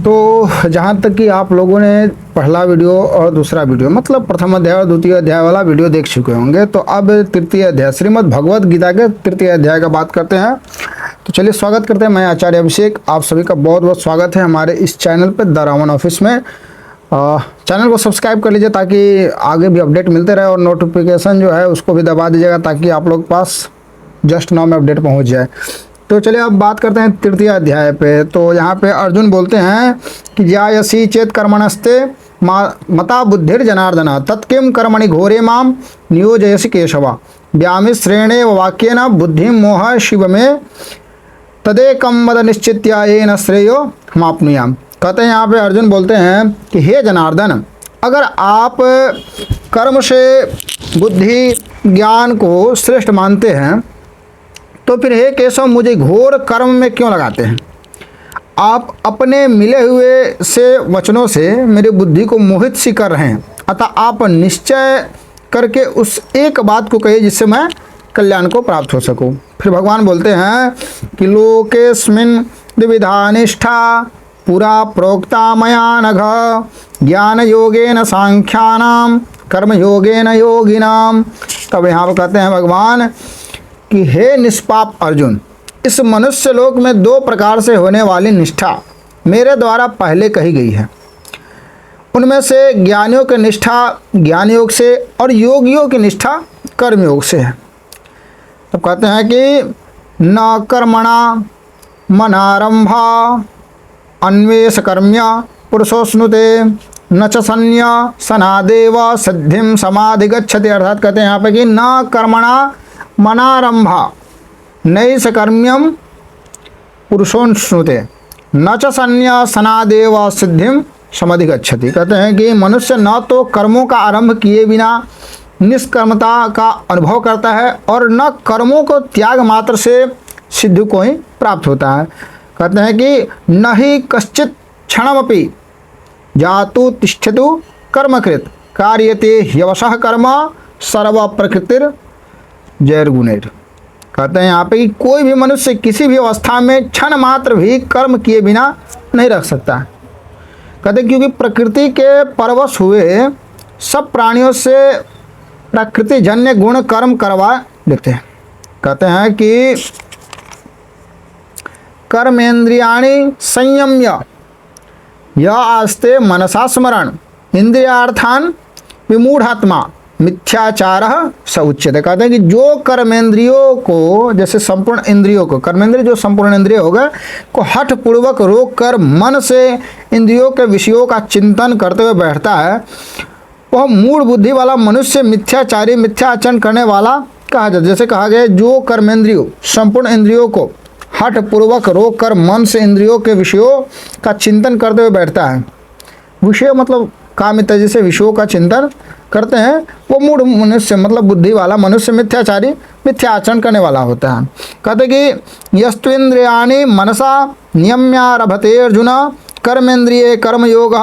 तो जहाँ तक कि आप लोगों ने पहला वीडियो और दूसरा वीडियो मतलब प्रथम अध्याय और द्वितीय अध्याय वाला वीडियो देख चुके होंगे, तो अब तृतीय अध्याय श्रीमद् भगवद गीता के तृतीय अध्याय का बात करते हैं। तो चलिए स्वागत करते हैं। मैं आचार्य अभिषेक, आप सभी का बहुत बहुत स्वागत है हमारे इस चैनल पर द रावण ऑफिस में। चैनल को सब्सक्राइब कर लीजिए ताकि आगे भी अपडेट मिलते रहे और नोटिफिकेशन जो है उसको भी दबा दीजिएगा ताकि आप लोग के पास जस्ट नाउ में अपडेट पहुंच जाए। तो चलिए अब बात करते हैं तृतीय अध्याय पे। तो यहाँ पे अर्जुन बोलते हैं कि ज्यायसी चेत कर्मणस्ते मता बुद्धिर जनार्दन तत्किम कर्मणि घोरे माम नियोजयसि केशवा व्यामिश्रेणे वाक्येन बुद्धि मोह शिव में तदेकम मद निश्चित्या येन श्रेयो माप्नुयाम। कहते हैं यहाँ पे अर्जुन बोलते हैं कि हे जनार्दन, अगर आप कर्म से बुद्धि ज्ञान को श्रेष्ठ मानते हैं तो फिर हे केशव मुझे घोर कर्म में क्यों लगाते हैं। आप अपने मिले हुए से वचनों से मेरी बुद्धि को मोहित सी कर रहे हैं, अतः आप निश्चय करके उस एक बात को कहिए जिससे मैं कल्याण को प्राप्त हो सकूं। फिर भगवान बोलते हैं कि लोकेस्मिन् द्विविधा निष्ठा पुरा प्रोक्ता मया नघ ज्ञान योगेन सांख्यानाम कर्म योगेन योगिनाम। तब यहाँ पर कहते हैं भगवान कि हे निष्पाप अर्जुन, इस मनुष्य लोक में दो प्रकार से होने वाली निष्ठा मेरे द्वारा पहले कही गई है। उनमें से ज्ञानियों की निष्ठा ज्ञान योग से और योगियों की निष्ठा कर्म योग से है। तब कहते हैं कि न कर्मणा मनारंभा अन्वेष कर्म्य पुरुषोस्नुते न च सन्या सनादेव सिद्धिम समाधिगच्छति। अर्थात कहते हैं यहाँ पे कि न कर्मणा मनारंभा नैष कर्म्यम पुरुषोन्श्नुते न च सन्या सनादेव सिद्धिम समाधिगच्छति। कहते हैं कि मनुष्य न तो कर्मों का आरंभ किए बिना निष्कर्मता का अनुभव करता है और न कर्मों को त्याग मात्र से सिद्धि को ही प्राप्त होता है। कहते हैं कि न ही कश्चित क्षणमपि जातु तिष्ठतु कर्मकृत कार्यते ह्यवशः कर्म सर्व प्रकृतिर जैर्गुणेर। कहते हैं यहाँ पे कि कोई भी मनुष्य किसी भी अवस्था में क्षण मात्र भी कर्म किए बिना नहीं रख सकता। कहते हैं क्योंकि प्रकृति के परवश हुए सब प्राणियों से प्रकृति जन्य गुण कर्म करवा लेते हैं। कहते हैं कि कर्मेंद्रियाणि संयम्य यह आस्ते मनसा स्मरण इंद्रियार्थान विमूढ़ात्मा मिथ्याचार स उच्यते। कहते हैं कि जो कर्मेंद्रियों को, जैसे संपूर्ण इंद्रियों को, कर्मेंद्रिय जो संपूर्ण इंद्रिय होगा को हठ पूर्वक रोक कर मन से इंद्रियों के विषयों का चिंतन करते हुए बैठता है, वह मूढ़ बुद्धि वाला मनुष्य मिथ्याचारी मिथ्या आचरण करने वाला कहा जाता है। जैसे कहा गया जो कर्मेंद्रियों संपूर्ण इंद्रियों को हठ पूर्वक रोक कर मन से इंद्रियों के विषयों का चिंतन करते हुए बैठता है। विषय मतलब काम इत्यादि से विषयों का चिंतन करते हैं, वो मूढ़ मनुष्य मतलब बुद्धि वाला मनुष्य मिथ्याचारी मिथ्या आचरण करने वाला होता है। कहते कि यस्त्वेन्द्रियाणि मनसा नियम्यारभते अर्जुन कर्मेंद्रिये कर्मयोग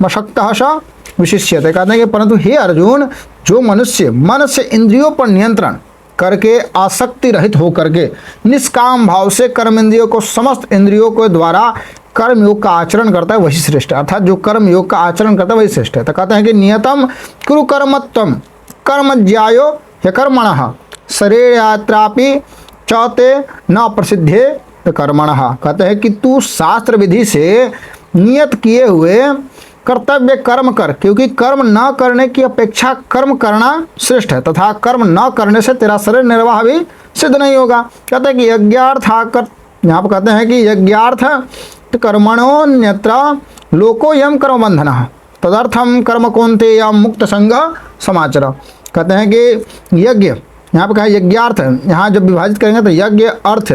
मशक्तः स विशिष्यते। कहते हैं कि परंतु हे अर्जुन, जो मनुष्य मन से इंद्रियों पर नियंत्रण करके आसक्ति रहित होकर के निष्काम भाव से कर्म इंद्रियों को समस्त इंद्रियों के द्वारा कर्म योग का आचरण करता है वही श्रेष्ठ है। अर्थात जो कर्म योग का आचरण करता है वही श्रेष्ठ है। तो कहते हैं कि नियतम कुरु कर्मत्वम कर्म ज्यायो ह्य कर्मणः शरीर यात्रापि चौते न प्रसिद्धे कर्मणः। कहते हैं कि तू शास्त्र विधि से नियत किए हुए कर्तव्य कर्म कर, क्योंकि कर्म न करने की अपेक्षा कर्म करना श्रेष्ठ है तथा कर्म न करने से तेरा शरीर निर्वाह भी सिद्ध नहीं होगा। कहते हैं कि यज्ञार्थ यहाँ पर कहते हैं कि यज्ञार्थ कर्मणोन्यत्र लोको यम कर्म बंधन तदर्थम कर्म कौन्ते या मुक्त संग समाचर। कहते हैं कि यज्ञ यहाँ पर कहा यज्ञार्थ, यहाँ जब विभाजित करेंगे तो यज्ञ अर्थ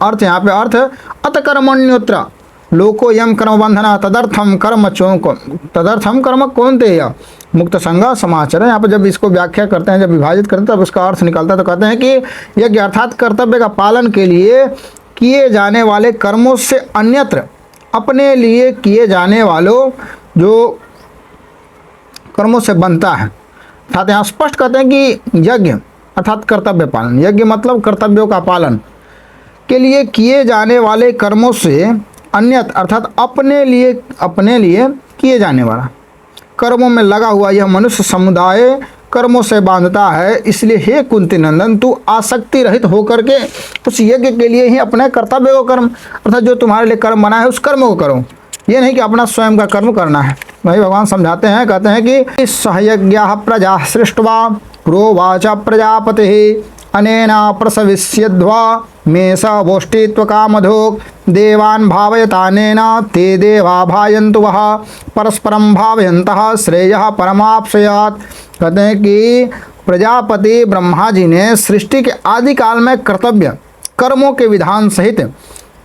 अर्थ यहाँ पे अर्थ अत कर्मण्योत्र लोको यम कर्म बंधन तदर्थम कर्म कौन्ते या मुक्त संग समाचर। यहाँ पर जब इसको व्याख्या करते हैं, जब विभाजित करते हैं तब उसका अर्थ निकलता है। तो कहते हैं कि यज्ञ अर्थात कर्तव्य का पालन के लिए किए जाने वाले कर्मों से अन्यत्र अपने लिए किए जाने वालों जो कर्मों से बनता है। अर्थात यहाँ स्पष्ट कहते हैं कि यज्ञ अर्थात कर्तव्य पालन, यज्ञ मतलब कर्तव्यों का पालन के लिए किए जाने वाले कर्मों से अन्यत अर्थात अपने लिए किए जाने वाला कर्मों में लगा हुआ यह मनुष्य समुदाय कर्मों से बांधता है। इसलिए हे कुंती नंदन, तू आसक्ति रहित होकर के उस यज्ञ के लिए ही अपने कर्तव्य को कर्म अर्थात जो तुम्हारे लिए कर्म बना है उस कर्म को करो, ये नहीं कि अपना स्वयं का कर्म करना है। वही भगवान समझाते हैं, कहते हैं कि सहयज्ञा प्रजा सृष्टवा प्रोवाच प्रजापति अनेना प्रसविष्यध्वा मे स वोष्टित्व कामधोक देवान् भावयतानेन ते देवा भायन्तु वह परस्परम भावयन्तः श्रेयः परमाप्स्यात्। कहते हैं कि प्रजापति ब्रह्मा जी ने सृष्टि के आदि काल में कर्तव्य कर्मों के विधान सहित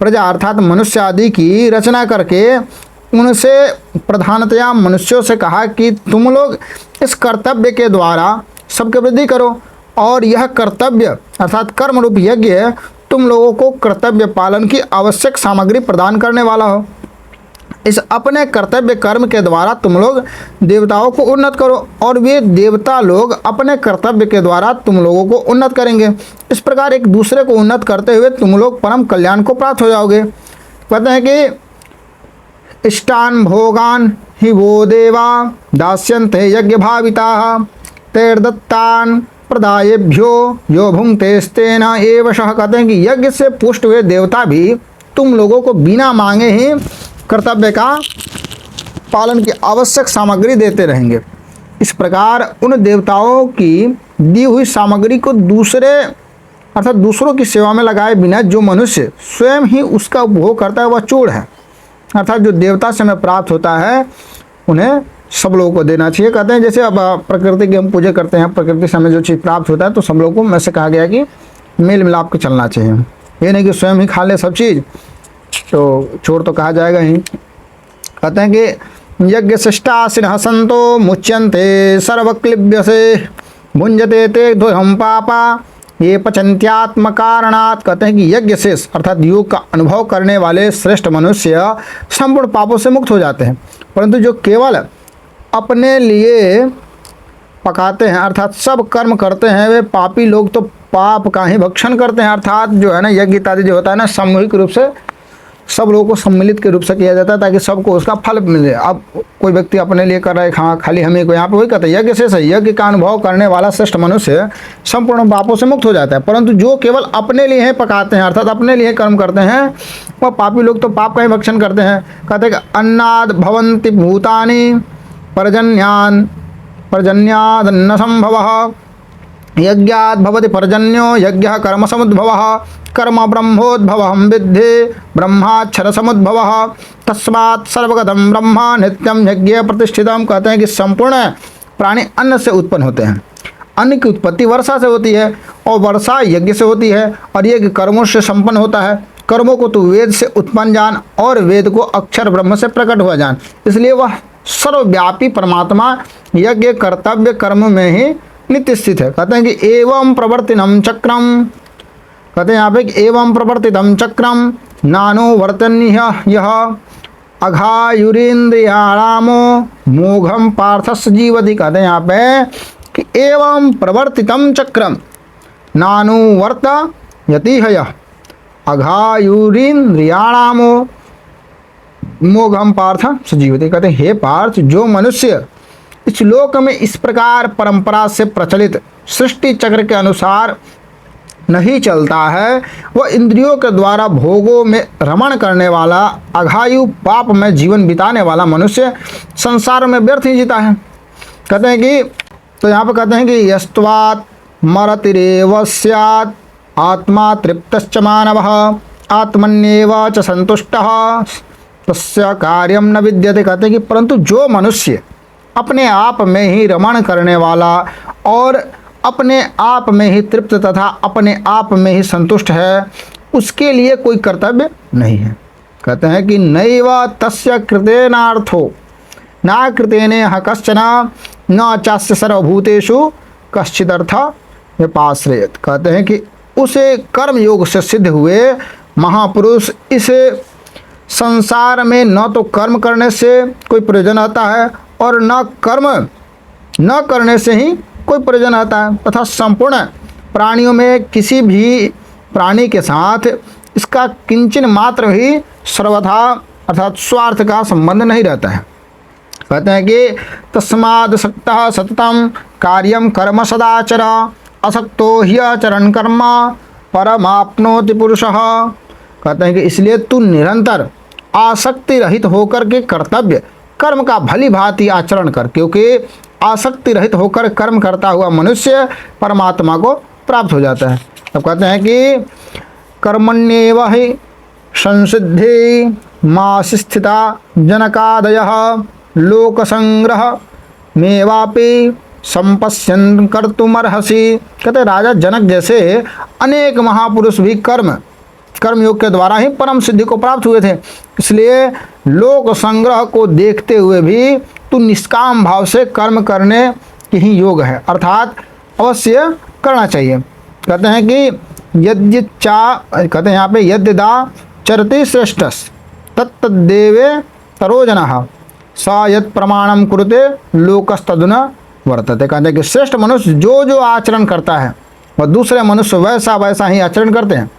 प्रजा अर्थात मनुष्य आदि की रचना करके उनसे प्रधानतया मनुष्यों से कहा कि तुम लोग इस कर्तव्य के द्वारा सबके वृद्धि करो, और यह कर्तव्य अर्थात कर्म रूप यज्ञ तुम लोगों को कर्तव्य पालन की आवश्यक सामग्री प्रदान करने वाला हो। इस अपने कर्तव्य कर्म के द्वारा तुम लोग देवताओं को उन्नत करो, और वे देवता लोग अपने कर्तव्य के द्वारा तुम लोगों को उन्नत करेंगे। इस प्रकार एक दूसरे को उन्नत करते हुए तुम लोग परम कल्याण को प्राप्त हो जाओगे। कहते हैं कि इष्टान भोगान ही वो देवा दास्यन्ते यज्ञ भाविता तैर्दत्तान प्रदायेभ्यो यो भुंक्तेस्तेन एव शः। कहते हैं कि यज्ञ से पुष्ट हुए देवता भी तुम लोगों को बिना मांगे ही कर्तव्य का पालन की आवश्यक सामग्री देते रहेंगे। इस प्रकार उन देवताओं की दी हुई सामग्री को दूसरे अर्थात दूसरों की सेवा में लगाए बिना जो मनुष्य स्वयं ही उसका उपभोग करता है वह चूड़ है। अर्थात जो देवता से हमें प्राप्त होता है उन्हें सब लोगों को देना चाहिए। कहते हैं जैसे अब प्रकृति की हम पूजा करते हैं, प्रकृति से हमें जो चीज़ प्राप्त होता है तो सब लोगों को में से कहा गया कि मेल मिलाप के चलना चाहिए। ये नहीं कि स्वयं ही खा ले सब चीज़, तो चोर तो कहा जाएगा ही। कहते हैं कि यज्ञ शिष्टासिन हसंतो मुच्यन्ते सर्वक्लिब्य से भुंजते ते द्वयम पापा ये पचंत्यात्म कारणात्। कहते हैं कि यज्ञ शेष अर्थात योग का अनुभव करने वाले श्रेष्ठ मनुष्य संपूर्ण पापों से मुक्त हो जाते हैं, परंतु जो केवल अपने लिए पकाते हैं अर्थात सब कर्म करते हैं वे पापी लोग तो पाप का ही भक्षण करते हैं। अर्थात जो है ना यज्ञ इत्यादि जो होता है ना सामूहिक रूप से सब लोगों को सम्मिलित के रूप से किया जाता है ताकि सबको उसका फल मिले। अब कोई व्यक्ति अपने लिए कर रहा है हाँ खाली हमें को, यहाँ पे वही कहते हैं यज्ञ से सही यज्ञ का अनुभव करने वाला श्रेष्ठ मनुष्य संपूर्ण पापों से मुक्त हो जाता है, परंतु जो केवल अपने लिए पकाते हैं अर्थात अपने लिए कर्म करते हैं वह पापी लोग तो पाप का ही भक्षण करते हैं। कहते हैं कि अन्नाद भवन्ति भूतानि पर्जन्यादन्न संभवः यज्ञात् भवति पर्जन्यो यज्ञः कर्म समुद्भवः कर्म ब्रह्मोद्भवं विद्धि ब्रह्माक्षर समुद्भवः तस्मात् सर्वगतं ब्रह्म नित्यं यज्ञ प्रतिष्ठितम्। कहते हैं कि संपूर्ण प्राणी अन्न से उत्पन्न होते हैं, अन्न की उत्पत्ति वर्षा से होती है और वर्षा यज्ञ से होती है, और यज्ञ कर्मों से संपन्न होता है। कर्मों को तो वेद से उत्पन्न जान और वेद को अक्षर ब्रह्म से प्रकट हुआ जान, इसलिए वह सर्वव्यापी परमात्मा यज्ञ कर्तव्य कर्म में ही नित्य स्थित है। कहते हैं कि एवं प्रवर्तिनम चक्रम, कहते हैं यहाँ पे एवं प्रवर्तितम चक्रम नानो वर्तन्य यह अघायुरीन्द्रियाणामो मोघम पार्थस जीवति। कहते हैं यहाँ पे कि एवं प्रवर्तितम चक्रम नानु वर्तयति यह अघायुरीन्द्रियाणामो मोघम पार्थ सजीवति। कहते हैं हे पार्थ जो मनुष्य इस लोक में इस प्रकार परंपरा से प्रचलित सृष्टि चक्र के अनुसार नहीं चलता है वह इंद्रियों के द्वारा भोगों में रमण करने वाला अघायु पाप में जीवन बिताने वाला मनुष्य संसार में व्यर्थ ही जीता है। कहते हैं कि तो यहाँ पर कहते हैं कि यस्त्वात् मरतिरेव स्यात् आत्मा तृप्तश्च मानवः आत्मन्येव च संतुष्टः तस्य कार्यम न विद्यते। कहते हैं कि परंतु जो मनुष्य अपने आप में ही रमण करने वाला और अपने आप में ही तृप्त तथा अपने आप में ही संतुष्ट है उसके लिए कोई कर्तव्य नहीं है। कहते हैं कि नैव तस्य कृतेनार्थो न कृतेनेह कश्चन न चास्य सर्वभूतेषु कश्चिदर्थ व्यपाश्रयेत्। कहते हैं कि उसे कर्म योग से सिद्ध हुए महापुरुष इस संसार में न तो कर्म करने से कोई प्रयोजन आता है और न कर्म न करने से ही कोई प्रयोजन आता है, तथा संपूर्ण प्राणियों में किसी भी प्राणी के साथ इसका किंचन मात्र भी सर्वथा अर्थात स्वार्थ का संबंध नहीं रहता है। कहते हैं कि तस्माद् सक्तः सततम कार्यम कर्म सदाचर असक्तो हि आचरण कर्म परमाप्नोति पुरुषः। कहते हैं कि इसलिए तू निरंतर आसक्ति रहित होकर के कर्तव्य कर्म का भली भांति आचरण कर, क्योंकि आसक्ति रहित होकर कर्म करता हुआ मनुष्य परमात्मा को प्राप्त हो जाता है। अब कहते हैं कि कर्मण्येव हि संसिद्धि मासि स्थिता जनकादयः लोक संग्रह मेवापि संपश्यन् कर्तुमर्हसि। कहते राजा जनक जैसे अनेक महापुरुष भी कर्मयोग के द्वारा ही परम सिद्धि को प्राप्त हुए थे। इसलिए लोक संग्रह को देखते हुए भी तू निष्काम भाव से कर्म करने की ही योग है, अर्थात अवश्य करना चाहिए। कहते हैं कि कहते हैं यहाँ पे यद्यदा चरति श्रेष्ठस् तत्तद्देवे तरोजनः स यत् प्रमाणम कुरुते लोकस्तदुना वर्तते। कहते हैं कि श्रेष्ठ मनुष्य जो जो आचरण करता है वह दूसरे मनुष्य वैसा ही आचरण करते हैं।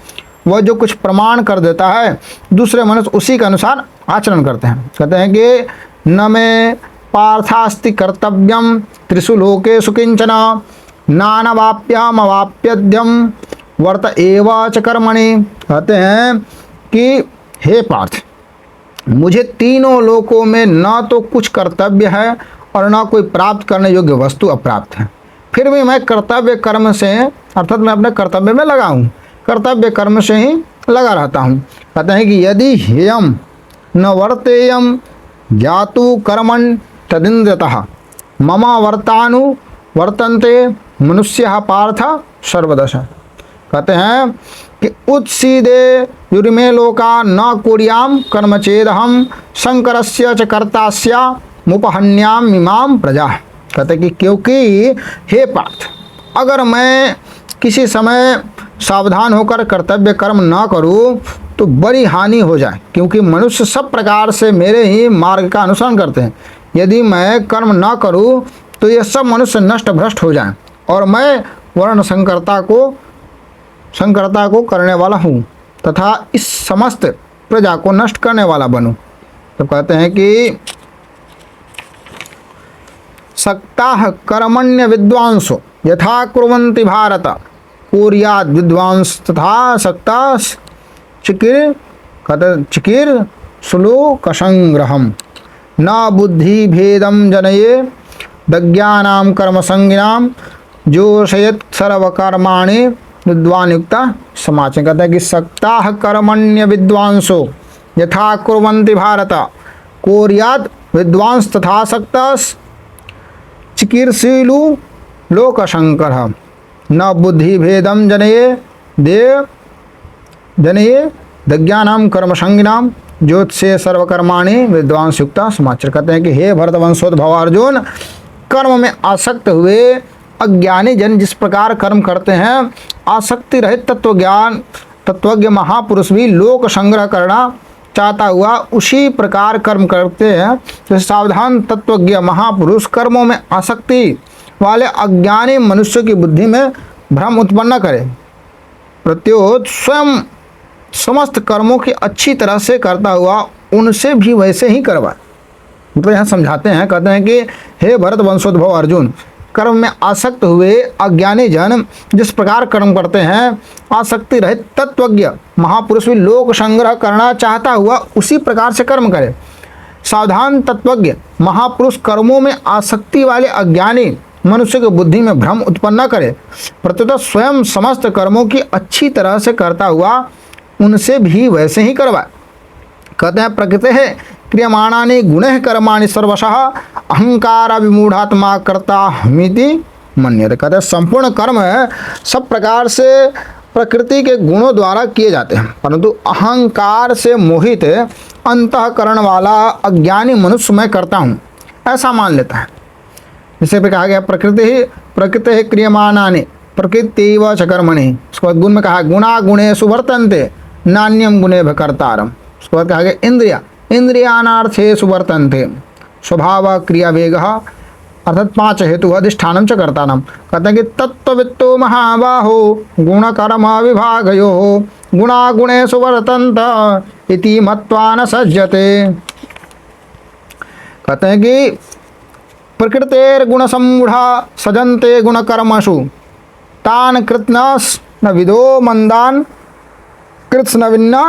वह जो कुछ प्रमाण कर देता है दूसरे मनुष्य उसी के अनुसार आचरण करते हैं। कहते हैं कि न मे पार्थास्ति कर्तव्यम त्रिषु लोकेषु किंचन नानवाप्याम अवाप्यद्यम वर्त एव च कर्मणि। कहते हैं कि हे पार्थ, मुझे तीनों लोकों में न तो कुछ कर्तव्य है और न कोई प्राप्त करने योग्य वस्तु अप्राप्त है, फिर भी मैं कर्तव्य कर्म से अर्थात मैं अपने कर्तव्य में लगा हूँ, कर्तव्य कर्म से ही लगा रहता हूँ। कहते हैं कि यदि हेयम न वर्तेयम जातु कर्मण तदिन्द्रतः मम वर्तानु वर्तन्ते मनुष्य पार्थ सर्वदश। कहते हैं कि उत्सीदे युरिमे लोका न कुर्याम कर्म चेदहम शंकरस्य च कर्तास्या मुपहन्याम इमाम प्रजा। कहते हैं कि क्योंकि हे पार्थ, अगर मैं किसी समय सावधान होकर कर्तव्य कर्म न करूं तो बड़ी हानि हो जाए, क्योंकि मनुष्य सब प्रकार से मेरे ही मार्ग का अनुसरण करते हैं। यदि मैं कर्म न करूं तो ये सब मनुष्य नष्ट भ्रष्ट हो जाएं और मैं वर्ण संकरता को करने वाला हूँ तथा इस समस्त प्रजा को नष्ट करने वाला बनूं। तो कहते हैं कि सक्ताः कर्मण्य विद्वांसो यथा कुर्वन्ति भारत कुर्यात् विद्वांस तथा सक्ता चिकिर श्लोक संग्रहम न बुद्धि भेदम जनये दज्ञानाम कर्म संज्ञाम जोशयत सर्वकर्माणि विद्वान युक्ता समाचय। कहता है कि सक्ताः कर्मण्य विद्वांसो यथा कुर्वन्ति भारत कुर्यात् विद्वांस तथा सक्तास् चिकीर्षीलु लोकशंकर न बुद्धि भेदम जनये दज्ञानाम कर्म संज्ञाम ज्योतिषे सर्वकर्माणि विद्वांस युक्ता समाचार। कहते हैं कि हे भरतवंशोद्भव अर्जुन, कर्म में आसक्त हुए अज्ञानी जन जिस प्रकार कर्म करते हैं, आसक्ति रहित तत्वज्ञ महापुरुष भी लोक संग्रह करना चाहता हुआ उसी प्रकार कर्म करते हैं। तो सावधान तत्वज्ञ महापुरुष कर्मों में आसक्ति वाले अज्ञानी मनुष्य की बुद्धि में भ्रम उत्पन्न न करे, प्रत्युत स्वयं समस्त कर्मों की अच्छी तरह से करता हुआ उनसे भी वैसे ही करवाए। मतलब यहाँ समझाते हैं, कहते हैं कि हे भरत वंशोद्भव अर्जुन, कर्म में आसक्त हुए अज्ञानी जन जिस प्रकार कर्म करते हैं, आसक्ति रहित तत्वज्ञ महापुरुष भी लोक संग्रह करना चाहता हुआ उसी प्रकार से कर्म करे। सावधान तत्वज्ञ महापुरुष कर्मों में आसक्ति वाले अज्ञानी मनुष्य की बुद्धि में भ्रम उत्पन्न न करे, प्रत्युत स्वयं समस्त कर्मों की अच्छी तरह से करता हुआ उनसे भी वैसे ही करवाए। कहते हैं प्रकृति है क्रियमाणानि गुणैः कर्माणि सर्वशः अहंकार विमूढ़ात्मा कर्ता हमिति मन्यते। कहते हैं संपूर्ण कर्म सब प्रकार से प्रकृति के गुणों द्वारा किए जाते हैं, परंतु अहंकार से मोहित अंतःकरण वाला अज्ञानी मनुष्य मैं करता हूँ ऐसा मान लेता है। जिसे पे कहा गया प्रकृति ही क्रियमाणानि प्रकृतिव च कर्मणि। उसके बाद गुण में कहा गुणा गुणेषु वर्तन्ते नान्यम गुणे कर्तारम। उसके बाद कहा गया इंद्रियानार्थेषु वर्तन्ते स्वभाव क्रिया वेगः अर्थात 5 हेतु अधिष्ठानम च कर्तानम। कहते हैं कि तत्त्ववित्तो महाबाहो गुणकर्म विभागयो गुणा गुणेषु वर्तन्त इति मत्वा न सज्जते। कहते हैं कि प्रकृतेर गुण सम्मूढ़ा सजन्ते गुणकर्मसु तान कृत्नस न विदो मंदान कृत्स्नविन्ना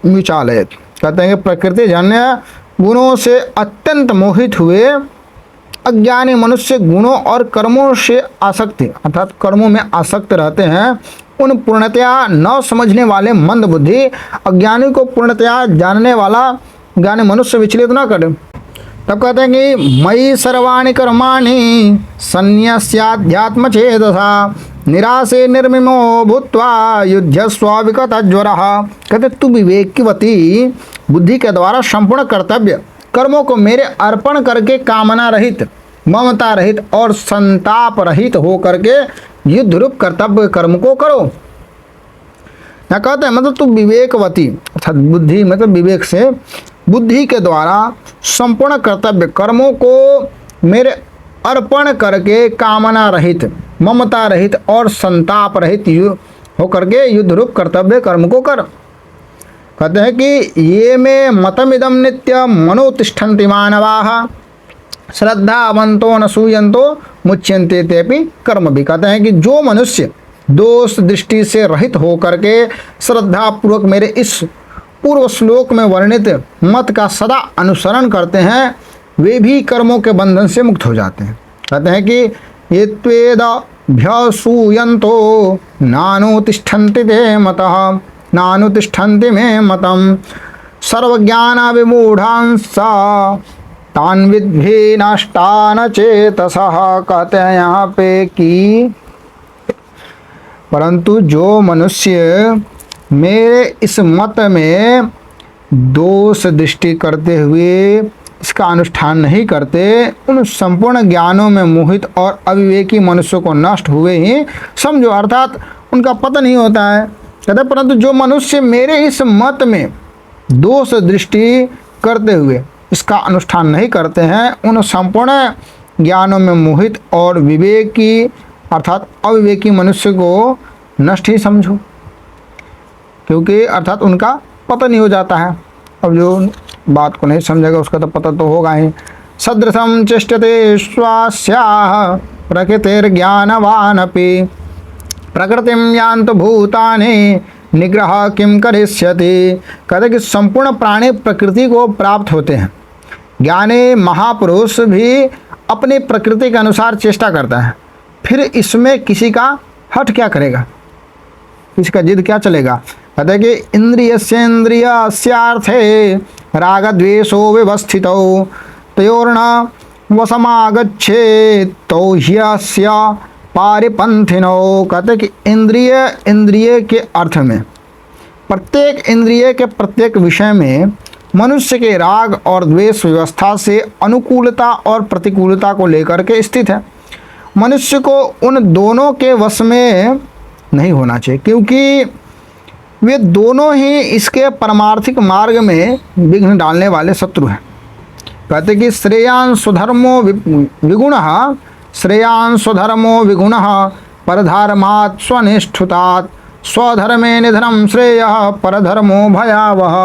विचालयत। कहते हैं कि प्रकृति जन्य गुणों से अत्यंत मोहित हुए अज्ञानी मनुष्य गुणों और कर्मों से आसक्ति अर्थात कर्मों में आसक्त रहते हैं। उन पूर्णतया न समझने वाले मंद बुद्धि अज्ञानी को पूर्णतया जानने वाला ज्ञानी मनुष्य विचलित न करे। तब कहते हैं कि मयि सर्वाणि कर्माणि सन्न्यस्याध्यात्म चेतसा निराशे निर्मिमो भूत्वा युध्यस्व विगतज्वरः। कहते तू विवेकवती बुद्धि के द्वारा संपूर्ण कर्तव्य कर्मों को मेरे अर्पण करके कामना रहित ममता रहित और संताप रहित हो करके युद्ध रूप कर्तव्य कर्म को करो। क्या कहते हैं मतलब तू विवेकवती अर्थात बुद्धि मतलब विवेक से बुद्धि के द्वारा संपूर्ण कर्तव्य कर्मों को मेरे अर्पण करके कामना रहित ममता रहित और संताप रहित हो करके युद्ध रूप कर्तव्य कर्म को कर। कहते हैं कि ये में मतमिदम नित्य मनोतिष्ठन्ति मानवाः श्रद्धावंतो न सूयंतो मुच्यन्ते तेपि कर्म भी। कहते हैं कि जो मनुष्य दोष दृष्टि से रहित हो करके श्रद्धा पूर्वक मेरे इस पूर्व श्लोक में वर्णित मत का सदा अनुसरण करते हैं वे भी कर्मों के बंधन से मुक्त हो जाते हैं। कहते हैं कि ये त्वेदभ्यसूयन्तो नानुतिष्ठन्ति ते मतः नानुतिष्ठन्ति मे मतम् सर्वज्ञान विमूढ़ांसा तान विद्धि नष्टान चेतसः। कहते हैं यहाँ पे कि परंतु जो मनुष्य मेरे इस मत में दोष दृष्टि करते हुए इसका अनुष्ठान नहीं करते उन संपूर्ण ज्ञानों में मोहित और अविवेकी मनुष्यों को नष्ट हुए ही समझो अर्थात उनका पतन ही होता है। कहते परंतु जो मनुष्य मेरे इस मत में दोष दृष्टि करते हुए इसका अनुष्ठान नहीं करते हैं उन संपूर्ण ज्ञानों में मोहित और विवेकी अर्थात अविवेकी मनुष्य को नष्ट ही समझो क्योंकि अर्थात उनका पतन ही हो जाता है। अब जो बात को नहीं समझेगा उसका तो पता तो होगा ही। सदृशम चेष्टते स्वास्याः प्रकृतिर्ज्ञानवानपि प्रकृतिम यान्त भूतानि निग्रह किम करिष्यति। कहते कि संपूर्ण प्राणी प्रकृति को प्राप्त होते हैं। ज्ञानी महापुरुष भी अपनी प्रकृति के अनुसार चेष्टा करता है फिर इसमें किसी का हट क्या करेगा किसी का जिद क्या चलेगा। कहते हैं कि इंद्रियस्यार्थे रागद्वेषो विवस्थितौ तयोर्न वशमागच्छेत् तौ ह्यस्य पारिपंथिनो। कहते हैं कि इंद्रिय के अर्थ में प्रत्येक इंद्रिय के प्रत्येक विषय में मनुष्य के राग और द्वेष व्यवस्था से अनुकूलता और प्रतिकूलता को लेकर के स्थित है। मनुष्य को उन दोनों के वश में नहीं होना चाहिए क्योंकि वे दोनों ही इसके परमार्थिक मार्ग में विघ्न डालने वाले शत्रु हैं। कहते कि श्रेयान् स्वधर्मो विगुणः परधर्मात् स्वनिष्ठुतात् स्वधर्मे निधनम श्रेयः परधर्मो भयावह।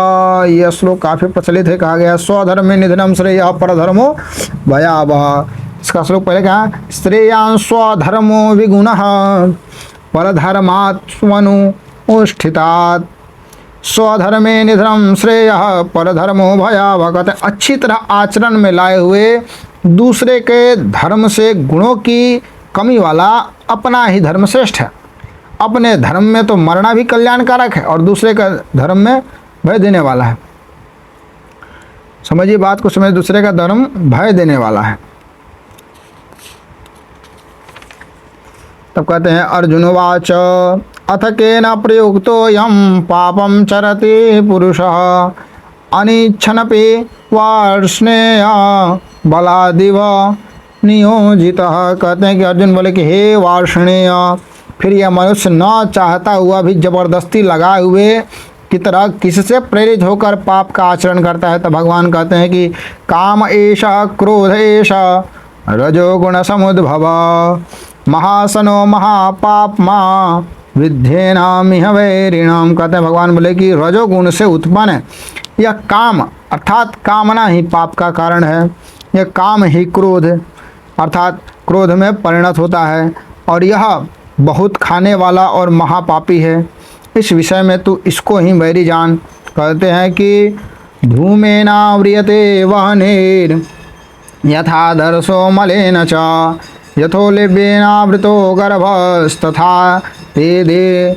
यह श्लोक काफ़ी प्रचलित है। कहा गया स्वधर्मे निधनम श्रेयः परधर्मो भयावह। इसका श्लोक पहले कहा श्रेयान् स्वधर्मो विगुणः परधर्मात् स्वनुष्ठितात् स्वधर्मे निधनम श्रेयः परधर्मो भयावह। कहते अच्छी तरह आचरण में लाए हुए दूसरे के धर्म से गुणों की कमी वाला अपना ही धर्म श्रेष्ठ है। अपने धर्म में तो मरना भी कल्याणकारक है और दूसरे का धर्म में भय देने वाला है। समझिए बात को, समझ दूसरे का धर्म भय देने वाला है। तब कहते हैं अर्जुनवाच अथ केन प्रयुक्तोऽयं पापं चरति पुरुषः अनिच्छनपि वार्ष्णेय बलादिव नियोजितः। कहते हैं कि अर्जुन बोले कि हे वार्ष्णेय, फिर यह मनुष्य न चाहता हुआ भी जबरदस्ती लगाए हुए की तरह किससे प्रेरित होकर पाप का आचरण करता है। तो भगवान कहते हैं कि काम एषः क्रोध एषः रजोगुण समुद्भव महासनो महापापमा विद्येनामिह वैरिणाम। कहते हैं भगवान बोले कि रजोगुण से उत्पन्न यह काम अर्थात कामना ही पाप का कारण है। यह काम ही क्रोध अर्थात क्रोध में परिणत होता है और यह बहुत खाने वाला और महापापी है। इस विषय में तू इसको ही वैरी जान। कहते हैं कि धूमेनाव्रियते वहनेर यथा दर्शो मलेन च यथोलिव्येनावृतो गर्भस्तथा तेदे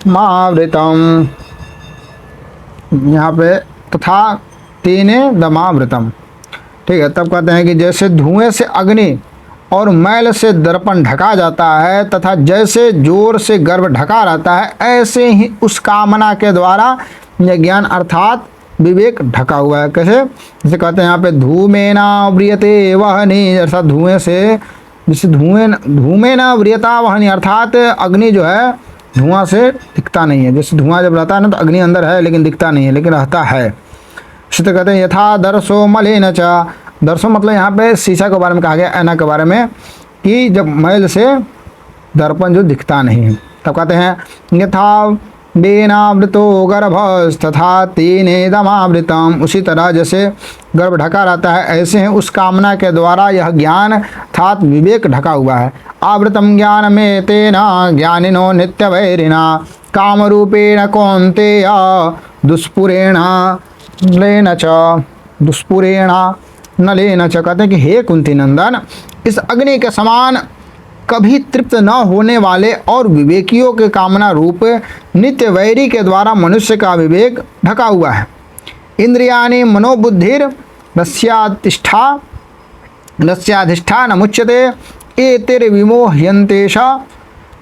मावृतम। यहाँ पे तथा तेने दमावृतम, ठीक है। तब कहते हैं कि जैसे धुएं से अग्नि और मैल से दर्पण ढका जाता है तथा जैसे जोर से गर्भ ढका रहता है, ऐसे ही उस कामना के द्वारा यह ज्ञान अर्थात विवेक ढका हुआ है। कैसे? जैसे कहते हैं यहाँ पे धूमेनाव्रियते वहनी, अर्थात धुएं से, जैसे धूमेना व्रियता वहनी अर्थात अग्नि जो है धुआं से दिखता नहीं है। जैसे धुआं जब रहता है ना तो अग्नि अंदर है लेकिन दिखता नहीं है, लेकिन रहता है। इसी तरह कहते हैं यथा दर्शो मलेन च, दर्शो मतलब यहाँ पे शीशा के बारे में कहा गया, ऐना के बारे में, कि जब मैल से दर्पण जो दिखता नहीं है। तब कहते हैं यथा बेनावृतो गर्भस्तथा तेनेदमावृतम, उसी तरह जैसे गर्भ ढका रहता है ऐसे ही उस कामना के द्वारा यह ज्ञान अर्थात विवेक ढका हुआ है। आवृतम ज्ञान में तेना ज्ञानिनो नित्य वैरिणा कामरूपेण कौन्तेय दुष्पुरेण लेन च, दुष्पुरेण न लेन च। कहते हैं कि हे कुंती नंदन, इस अग्नि के समान कभी तृप्त न होने वाले और विवेकियों के कामना रूप नित्य वैरी के द्वारा मनुष्य का विवेक ढका हुआ है। इंद्रियाणि मनोबुद्धिर रस्याधिष्ठान मुच्यते एतिर विमोह्यन्तेष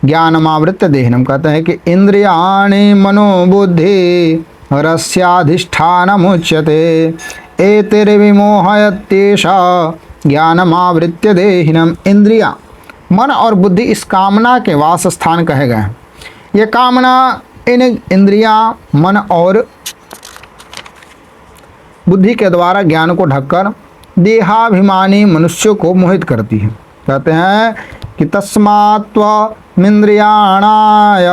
ज्ञानमावृत्य देहिनम। कहते हैं कि इंद्रियाणि मनोबुद्धि रस्याधिष्ठान मुच्यते एतिर विमोहयत्येष ज्ञानमावृत्य देहिनम। इंद्रिया मन और बुद्धि इस कामना के वास स्थान कहे गए हैं। ये कामना इन इंद्रियां मन और बुद्धि के द्वारा ज्ञान को ढककर देहाभिमानी मनुष्यों को मोहित करती है। कहते हैं कि तस्मात्त्वमिन्द्रियाणाय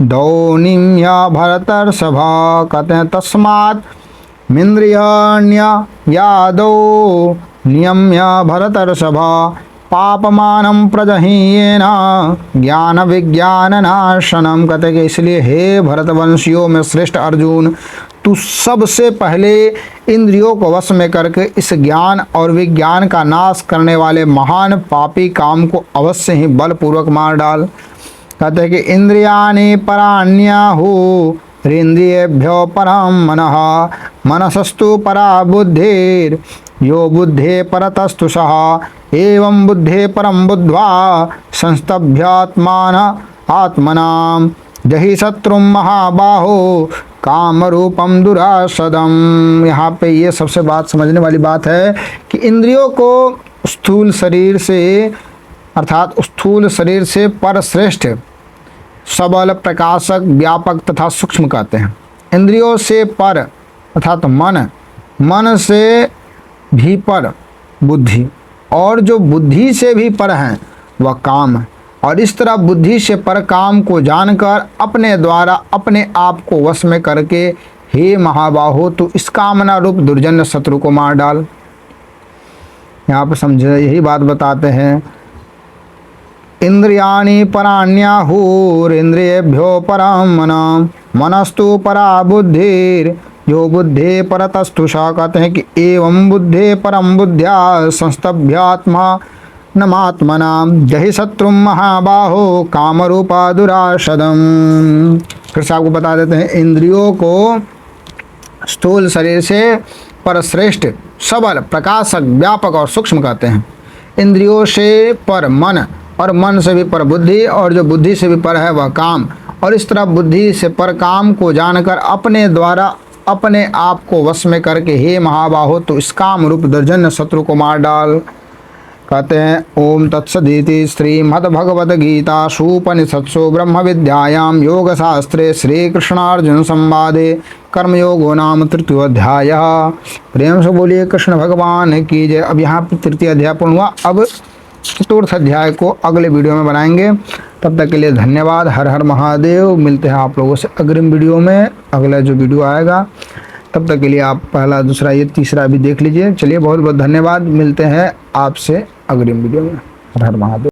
दौनिम्य भरतर्षभा। कहते हैं तस्मात् मिन्द्रियाण्य यादौ नियम्य भरतर्षभा पापमानं प्रजहीयेन ज्ञान विज्ञान नाशनम। कहते हैं कि इसलिए हे भरतवंशियों में श्रेष्ठ अर्जुन, तू सबसे पहले इंद्रियों को वश में करके इस ज्ञान और विज्ञान का नाश करने वाले महान पापी काम को अवश्य ही बलपूर्वक मार डाल। कहते हैं कि इंद्रियाणि पराण्याहुरिन्द्रियेभ्यो परम मनः मनसस्तु परा बुद्धिर यो बुद्धे परतस्तु सः एवं बुद्धे परम बुद्ध्वा संस्तभ्यात्मान आत्मनाम जहि शत्रुम महाबाहो काम रूपम दुरासदम। यहाँ पे ये सबसे बात समझने वाली बात है कि इंद्रियों को स्थूल शरीर से अर्थात स्थूल शरीर से पर श्रेष्ठ सबल प्रकाशक व्यापक तथा सूक्ष्म कहते हैं। इंद्रियों से पर अर्थात मन, मन से भी पर बुद्धि, और जो बुद्धि से भी पर हैं वह काम है। और इस तरह बुद्धि से पर काम को जानकर अपने द्वारा अपने आप को वश में करके हे महाबाहो तू इस कामना रूप दुर्जन शत्रु को मार डाल। यहाँ पर समझे यही बात बताते हैं इंद्रियाणि पराण्याहुरिन्द्रियेभ्यो परम मनः मनस्तु परा बुद्धिर यो बुद्धे परतस्तु सः। कहते हैं कि एवं बुद्धे परम बुद्ध्या संस्तभ्यात्मा नमात्मना जहि शत्रु महाबाहो कामरूपा दुरासदम। फिर से आपको बता देते हैं इंद्रियों को स्थूल शरीर से पर श्रेष्ठ सबल प्रकाशक व्यापक और सूक्ष्म कहते हैं। इंद्रियों से पर मन और मन से भी पर बुद्धि और जो बुद्धि से भी पर है वह काम। और इस तरह बुद्धि से पर काम को जानकर अपने द्वारा अपने आप को वश में करके हे महाबाहो तो इस काम रूप दुर्जन शत्रु को मार डाल। कहते हैं ओम तत्सदिति श्रीमद्भगवद्गीतासु उपनिषत्सु ब्रह्म विद्यायां योग शास्त्रे श्री कृष्णार्जुन संवादे कर्मयोगो नाम तृतीय अध्याय। प्रेम से बोलिए कृष्ण भगवान की जय। अब यहाँ पर तृतीय अध्याय पूर्ण हुआ। अब चतुर्थ अध्याय को अगले वीडियो में बनाएंगे। तब तक के लिए धन्यवाद। हर हर महादेव। मिलते हैं आप लोगों से अग्रिम वीडियो में। अगला जो वीडियो आएगा तब तक के लिए आप पहला दूसरा ये तीसरा भी देख लीजिए। चलिए बहुत बहुत धन्यवाद। मिलते हैं आपसे अग्रिम वीडियो में। हर हर महादेव।